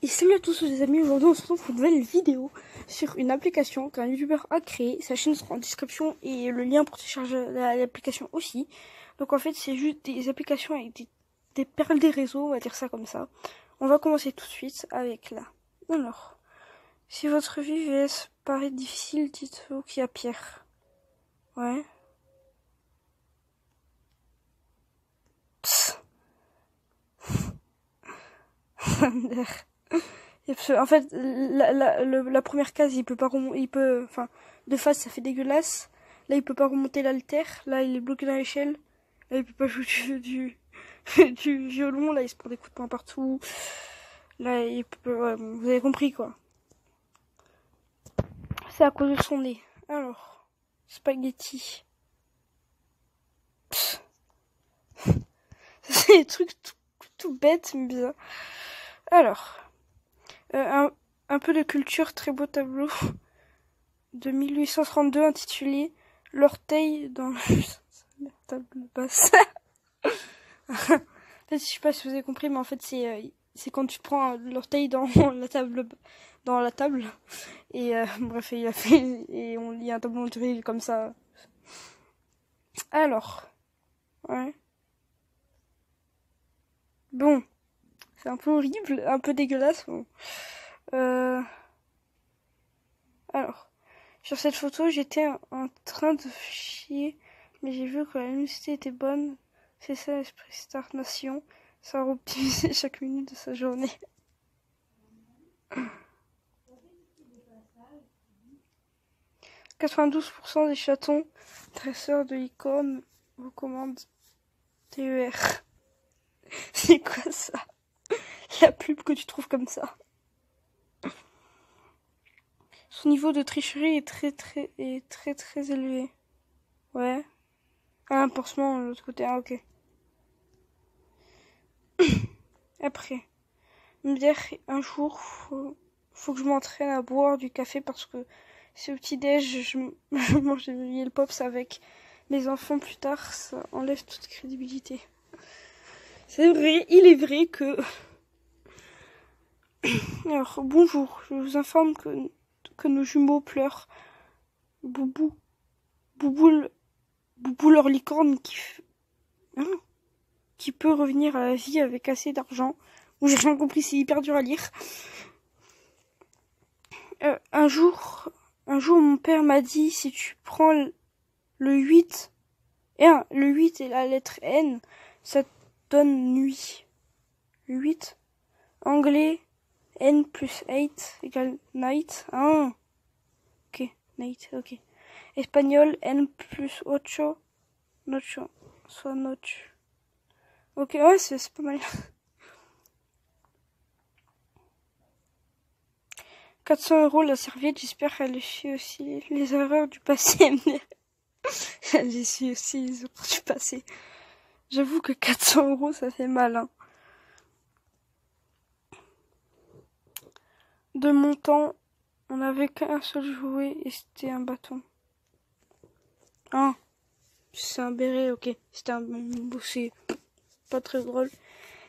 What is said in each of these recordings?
Et salut à tous les amis, aujourd'hui on se retrouve pour une nouvelle vidéo sur une application qu'un youtubeur a créée. Sa chaîne sera en description et le lien pour télécharger l'application aussi. Donc en fait c'est juste des applications avec des perles des réseaux, on va dire ça comme ça. On va commencer tout de suite avec là. Alors, si votre vie VS paraît difficile, dites-vous qu'il y a pire. Ouais. En fait, la première case, il peut pas remonter, enfin, de face, ça fait dégueulasse. Là, il peut pas remonter l'alter. Là, il est bloqué dans l'échelle. Là, il peut pas jouer du violon. Là, il se prend des coups de poing partout. Là, il peut, ouais, bon, vous avez compris, quoi. C'est à cause de son nez. Alors, spaghetti. C'est des trucs tout bêtes, mais bizarres. Alors, un peu de culture, très beau tableau de 1832 intitulé L'orteil dans la table basse. Peut-être, je sais pas si vous avez compris, mais en fait c'est quand tu prends l'orteil dans la table et bref, il a fait et il y a un tableau naturel comme ça. Alors, ouais. Bon, c'est un peu horrible, un peu dégueulasse. Bon. Alors, sur cette photo, j'étais en train de chier, mais j'ai vu que la luminosité était bonne. C'est ça l'esprit Star Nation. Ça a optimisé chaque minute de sa journée. « 92% des chatons dresseurs de licorne recommandent TER. » C'est quoi ça? La pub que tu trouves comme ça. Son niveau de tricherie est très élevé. Ouais. Ah, un pansement de l'autre côté. Ah, ok. Après. Me dire un jour, faut que je m'entraîne à boire du café parce que si au petit-déj, je mange des Yellow Pops avec mes enfants plus tard, ça enlève toute crédibilité. C'est vrai, il est vrai que... Alors, bonjour, je vous informe que nos jumeaux pleurent. Boubou leur licorne qui peut revenir à la vie avec assez d'argent. J'ai rien compris, c'est hyper dur à lire. Un jour, mon père m'a dit, si tu prends le 8 et la lettre N, ça te donne nuit. Le 8, anglais, N plus 8 égale night. Ah, ok, night, ok. Espagnol, N plus 8, noche, soit noche. Ok, ouais, c'est pas mal. 400 € la serviette, j'espère qu'elle essuie aussi les erreurs du passé. Elle essuie aussi les erreurs du passé. J'avoue que 400 € ça fait mal, hein. De mon temps, on n'avait qu'un seul jouet et c'était un bâton. Ah, c'est un béret, ok. C'était un bosset. Pas très drôle.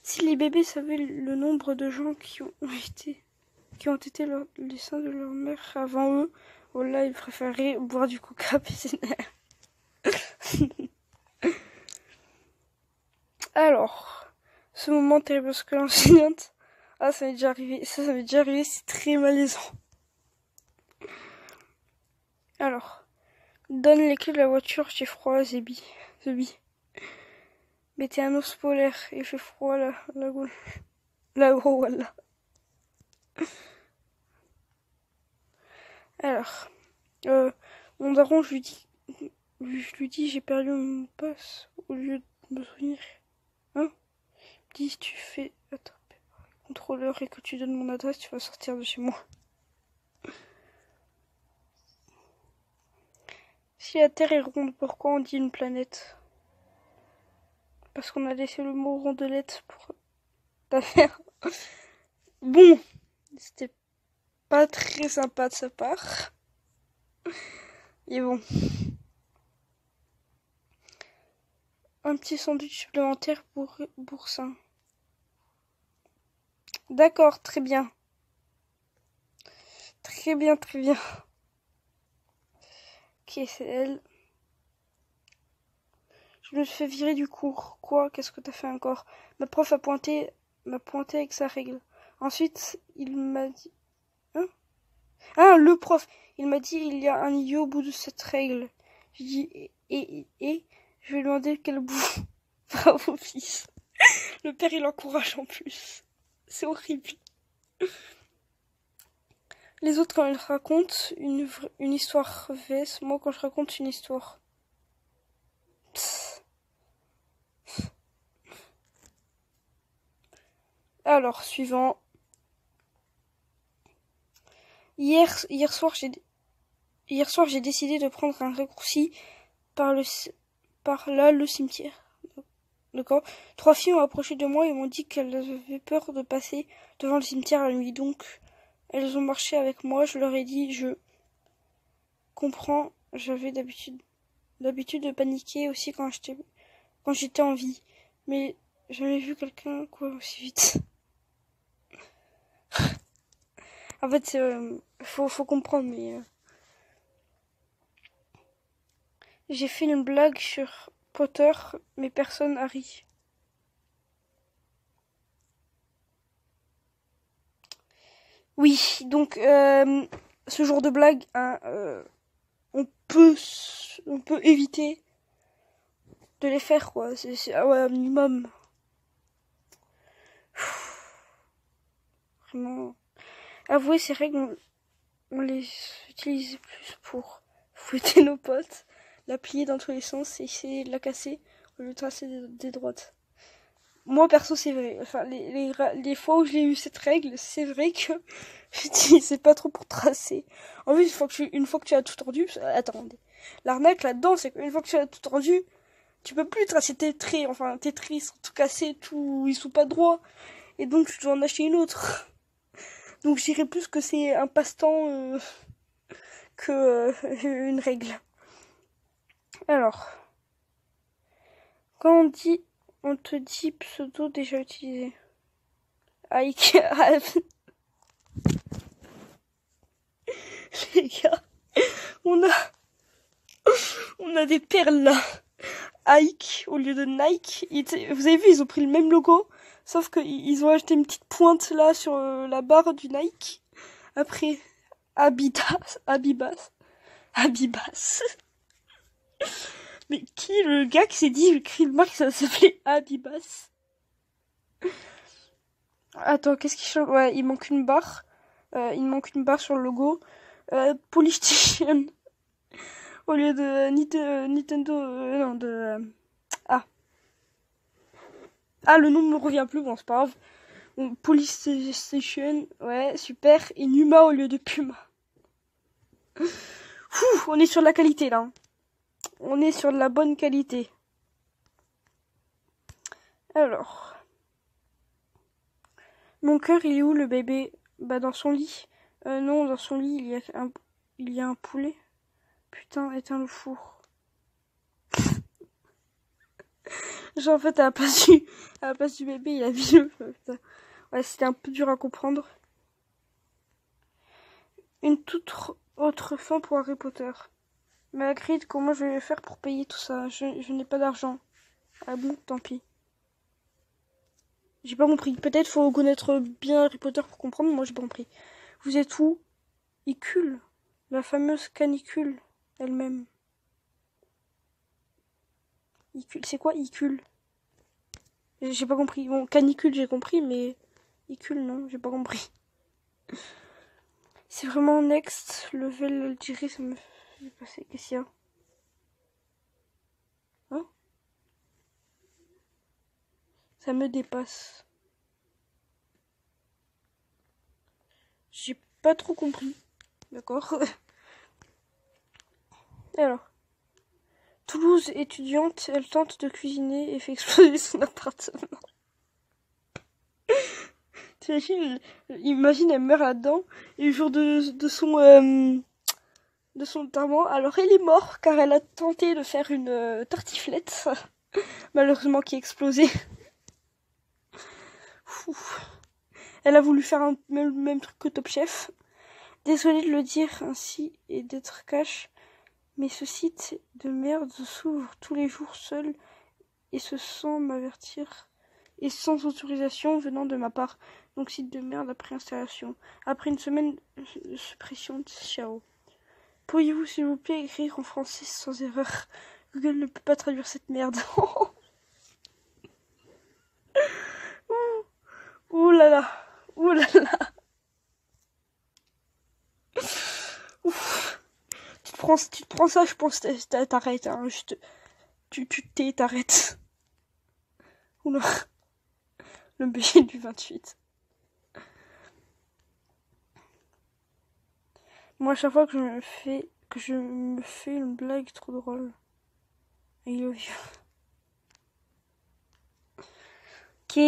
Si les bébés savaient le nombre de gens qui ont été les seins de leur mère avant eux, oh là, ils préféraient boire du coca PCNR. Alors, ce moment terrible parce que l'enseignante... Ah, ça m'est déjà arrivé. Ça m'est déjà arrivé, c'est très malaisant. Alors, donne les clés de la voiture, j'ai froid, Zébi. Mettez un ours polaire, il fait froid là-haut, voilà. Alors, mon daron, je lui dis, j'ai perdu mon passe au lieu de me souvenir. Hein? Il me dit, si tu fais attraper par le contrôleur et que tu donnes mon adresse, tu vas sortir de chez moi. Si la Terre est ronde, pourquoi on dit une planète? Parce qu'on a laissé le mot rondelette pour l'affaire. Bon, c'était pas très sympa de sa part. Et bon. un petit sandwich supplémentaire pour Boursin. D'accord, très bien. Très bien, très bien. Ok, c'est elle. Je me fais virer du cours. Quoi? Qu'est-ce que t'as fait encore? Ma prof m'a pointé avec sa règle. Ensuite, il m'a dit... Hein? Ah, le prof! Il m'a dit, il y a un idiot au bout de cette règle. J'ai dit, et je lui ai demandé quel bout. Bravo, fils. Le père, il encourage en plus. C'est horrible. Les autres, quand ils racontent une histoire veste, moi, quand je raconte une histoire... Psst. Alors, suivant. Hier soir, j'ai décidé de prendre un raccourci par là, le cimetière. D'accord. 3 filles ont approché de moi et m'ont dit qu'elles avaient peur de passer devant le cimetière la nuit. Donc, elles ont marché avec moi. Je leur ai dit, je comprends, j'avais d'habitude de paniquer aussi quand j'étais en vie. Mais j'avais vu quelqu'un courir aussi vite. En fait, faut comprendre, mais j'ai fait une blague sur Potter, mais personne n'a ri. Oui, donc ce genre de blague, hein, on peut éviter de les faire, quoi. C'est un minimum. Vraiment. Avouer ces règles, on les utilisait plus pour fouetter nos potes, la plier dans tous les sens et essayer de la casser au lieu de tracer des droites. Moi, perso, c'est vrai. Enfin, les fois où j'ai eu cette règle, c'est vrai que j'utilisais pas trop pour tracer. En plus, une fois que tu as tout tordu, attendez. L'arnaque là-dedans, c'est qu'une fois que tu as tout tordu, tu peux plus tracer tes traits. Enfin, tes traits sont tout cassés, ils sont pas droits. Et donc, tu dois en acheter une autre. Donc, je dirais plus que c'est un passe-temps que une règle. Alors, quand on te dit pseudo déjà utilisé. Ike. Les gars, on a des perles là. Ike au lieu de Nike. Vous avez vu, ils ont pris le même logo, sauf qu'ils ont acheté une petite pointe là sur la barre du Nike. Après, Abibas. Mais qui le gars qui s'est dit, écrit le marque, ça s'appelait Abibas. Attends, qu'est-ce qui change? Ouais, il manque une barre. Sur le logo. Polystation. Au lieu de Nintendo. Non, de. Ah, le nom me revient plus, bon, c'est pas grave. Bon, Polystation, ouais, super. Et Numa au lieu de Puma. On est sur de la qualité là. On est sur de la bonne qualité. Alors. Mon cœur, il est où le bébé? Bah dans son lit. Non, dans son lit, il y a un poulet. Putain, éteins le four. Genre en fait à la place du bébé, il a mis le... Ouais, c'était un peu dur à comprendre. Une toute autre fin pour Harry Potter. Mais Hagrid, comment je vais faire pour payer tout ça? Je n'ai pas d'argent. Ah bon, tant pis. J'ai pas compris. Peut-être faut connaître bien Harry Potter pour comprendre, moi j'ai pas compris. Vous êtes où? Icule. La fameuse canicule elle-même. Icule. C'est quoi Icule? J'ai pas compris. Bon, canicule j'ai compris, mais Icule non, j'ai pas compris. C'est vraiment next level Algérie, ça me fait passer. Qu'est-ce qu'il y a? Hein? Ça me dépasse. J'ai pas trop compris. D'accord. Alors. Toulouse étudiante, elle tente de cuisiner et fait exploser son appartement. T'imagines, imagine elle meurt là-dedans et le jour de son enterrement, alors elle est morte car elle a tenté de faire une tartiflette Malheureusement qui a explosé. Elle a voulu faire le même truc que Top Chef. Désolée de le dire ainsi et d'être cash, mais ce site de merde s'ouvre tous les jours seul et se sent m'avertir et sans autorisation venant de ma part. Donc site de merde après installation. Après une semaine de suppression, ciao. Pourriez-vous s'il vous plaît écrire en français sans erreur? Google ne peut pas traduire cette merde. Ouh là là. Ouh là là. Ouf. Tu te prends ça, je pense que t'arrêtes. Hein. Tu t'es, t'arrêtes. Oula. Le billet du 28. Moi, à chaque fois que je me fais une blague trop drôle. I love you. Ok.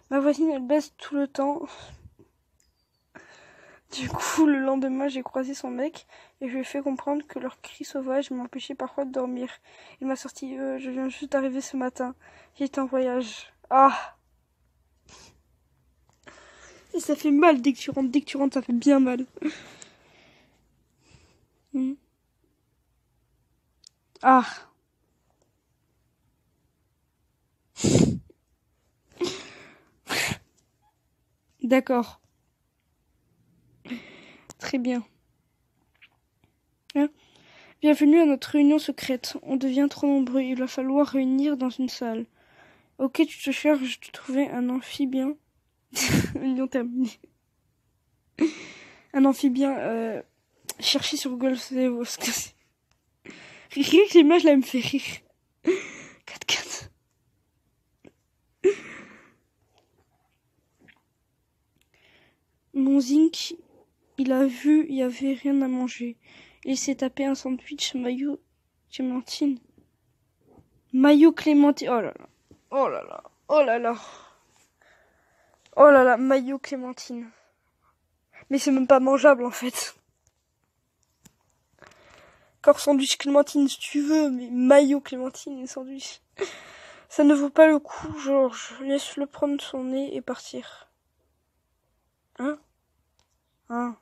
Ma voisine, elle baisse tout le temps. Du coup, le lendemain, j'ai croisé son mec et je lui ai fait comprendre que leurs cris sauvages m'empêchaient parfois de dormir. Il m'a sorti, je viens juste d'arriver ce matin. J'étais en voyage. Ah! Et ça fait mal dès que tu rentres, ça fait bien mal. Ah! D'accord. Très bien. Hein? Bienvenue à notre réunion secrète. On devient trop nombreux. Il va falloir réunir dans une salle. Ok, tu te cherches de trouver un amphibien. Réunion terminée. Un amphibien, cherchez sur Google, c'est ce que c'est. Rien que l'image là me fait rire. 4-4. Mon zinc, il a vu, il y avait rien à manger. Il s'est tapé un sandwich mayo clémentine. Mayo clémentine. Oh là là. Oh là là. Oh là là. Oh là là, mayo clémentine. Mais c'est même pas mangeable en fait. Encore sandwich clémentine si tu veux, mais mayo clémentine et sandwich. Ça ne vaut pas le coup, Georges. Laisse-le prendre son nez et partir. Hein? Hein?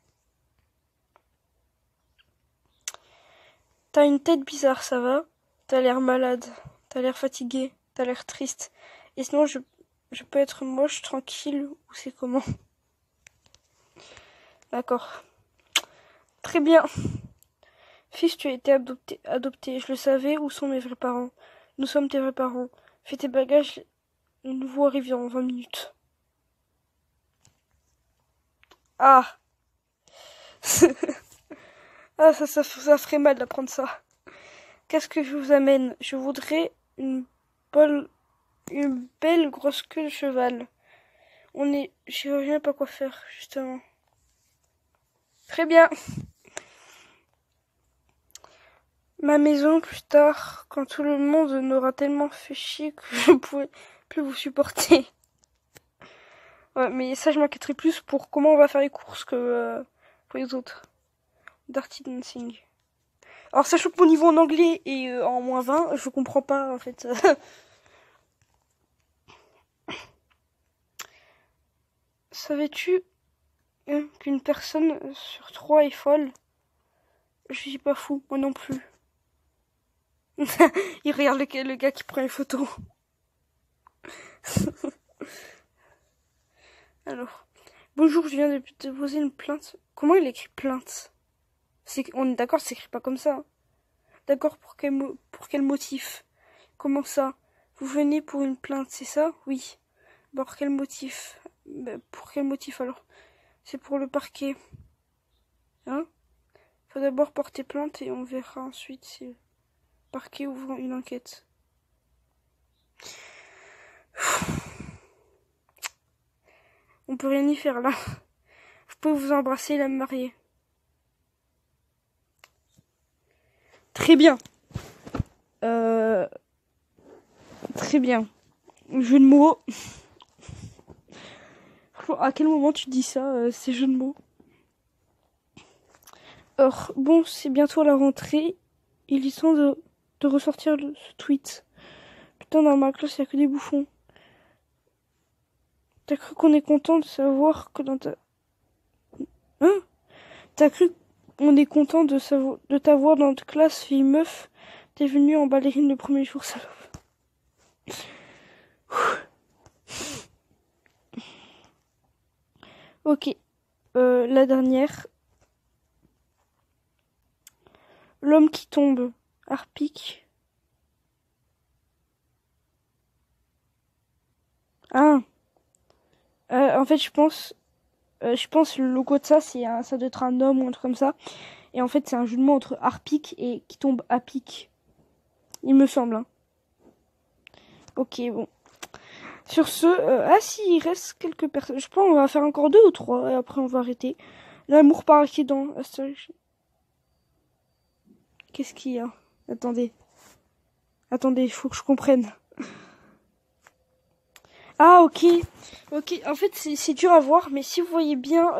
T'as une tête bizarre, ça va? T'as l'air malade. T'as l'air fatigué. T'as l'air triste. Et sinon, je peux être moche, tranquille, ou c'est comment? D'accord. Très bien. Fils, tu as été adopté. Je le savais. Où sont mes vrais parents? Nous sommes tes vrais parents. Fais tes bagages. Le nouveau arrive dans 20 minutes. Ah. Ah, ça ferait mal d'apprendre ça. Qu'est-ce que je vous amène? Je voudrais une belle grosse queue de cheval. On est chirurgien, pas quoi faire, justement. Très bien. Ma maison plus tard, quand tout le monde n'aura tellement fait chier que je ne pourrai plus vous supporter. Ouais, mais ça, je m'inquiéterai plus pour comment on va faire les courses que pour les autres. Dirty Dancing. Alors, sachant que mon niveau en anglais est en -20, je comprends pas, en fait. Savais-tu qu'une personne sur 3 est folle? Je suis pas fou, moi non plus. Il regarde le gars qui prend les photos. Alors, bonjour, je viens de déposer une plainte. Comment il écrit plainte? On est d'accord, c'est écrit pas comme ça. D'accord, pour quel motif? Comment ça? Vous venez pour une plainte, c'est ça? Oui. Pour quel motif? Pour quel motif alors? C'est pour le parquet. Hein? Faut d'abord porter plainte et on verra ensuite si le parquet ouvre une enquête. On peut rien y faire là. Vous pouvez vous embrasser et la marier. Très bien. Très bien. Jeu de mots. À quel moment tu dis ça, ces jeux de mots? Or, bon, c'est bientôt la rentrée. Il est temps de ressortir ce tweet. Putain, dans ma classe, il n'y a que des bouffons. T'as cru qu'on est content de savoir que dans ta... Hein? T'as cru qu'on est content de t'avoir dans notre classe, fille meuf? T'es venue en ballerine le premier jour, salope. Ok. La dernière. L'homme qui tombe. Harpic. Ah. En fait, je pense le logo de ça, ça doit être un homme ou un truc comme ça. Et en fait, c'est un jeu de mots entre Harpic et qui tombe à pic. Il me semble. Hein. Ok, bon. Sur ce, si, il reste quelques personnes. Je pense qu'on va faire encore 2 ou 3 et après on va arrêter. L'amour par accident. Qu'est-ce qu'il y a? Attendez, il faut que je comprenne. Ah, ok. En fait, c'est dur à voir, mais si vous voyez bien,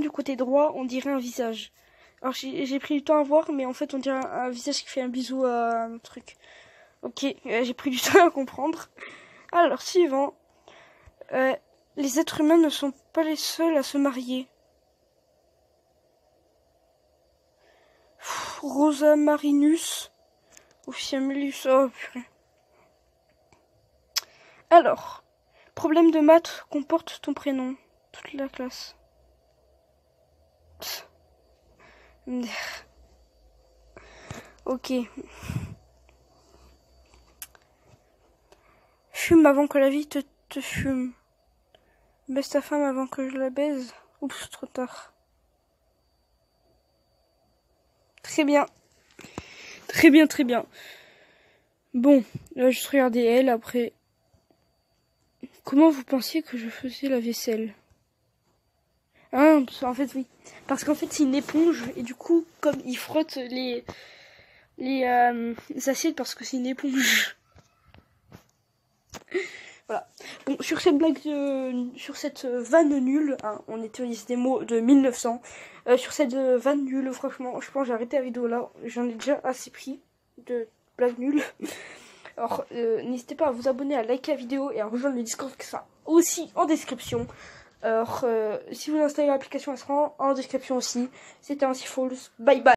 du côté droit, on dirait un visage. Alors, j'ai pris du temps à voir, mais en fait, on dirait un visage qui fait un bisou à un truc. Ok, j'ai pris du temps à comprendre. Alors, suivant. Les êtres humains ne sont pas les seuls à se marier. Rosa Marinus. Officiamelius. Oh, purée. Alors, problème de maths comporte ton prénom. Toute la classe. Ok. Fume avant que la vie te fume. Baise ta femme avant que je la baise. Oups, trop tard. Très bien. Très bien. Bon, là, je regardais elle après. Comment vous pensiez que je faisais la vaisselle? Ah, en fait, oui. Parce qu'en fait, c'est une éponge. Et du coup, comme il frotte les assiettes parce que c'est une éponge. Voilà. Bon, sur cette vanne nulle, hein, on utilise des mots de 1900. Sur cette vanne nulle, franchement, je pense que j'ai arrêté la vidéo là. J'en ai déjà assez pris de blagues nulles. Alors, n'hésitez pas à vous abonner, à liker la vidéo et à rejoindre le Discord qui sera aussi en description. Alors, si vous installez l'application, elle sera en description aussi. C'était ainsi Falls. Bye bye.